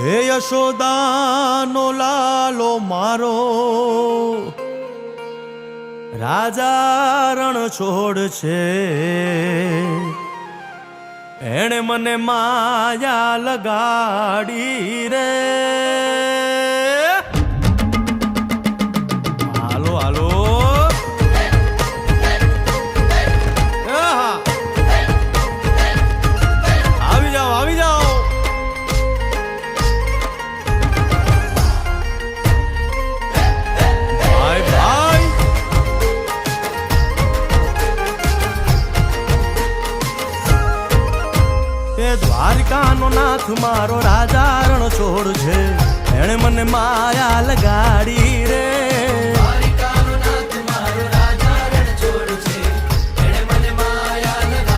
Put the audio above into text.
હે યશોદાનો લાલો મારો રાજા રણ છોડ છે, એણે મને માયા લગાડી રે. હાલો હાલો આવી જાઓ આવી જાઓ. ભાઈ ભાઈ એ દ્વારકાનો નાથ મારો રાજા રણ છોડ છે, એણે મને માયા લગાડી રે.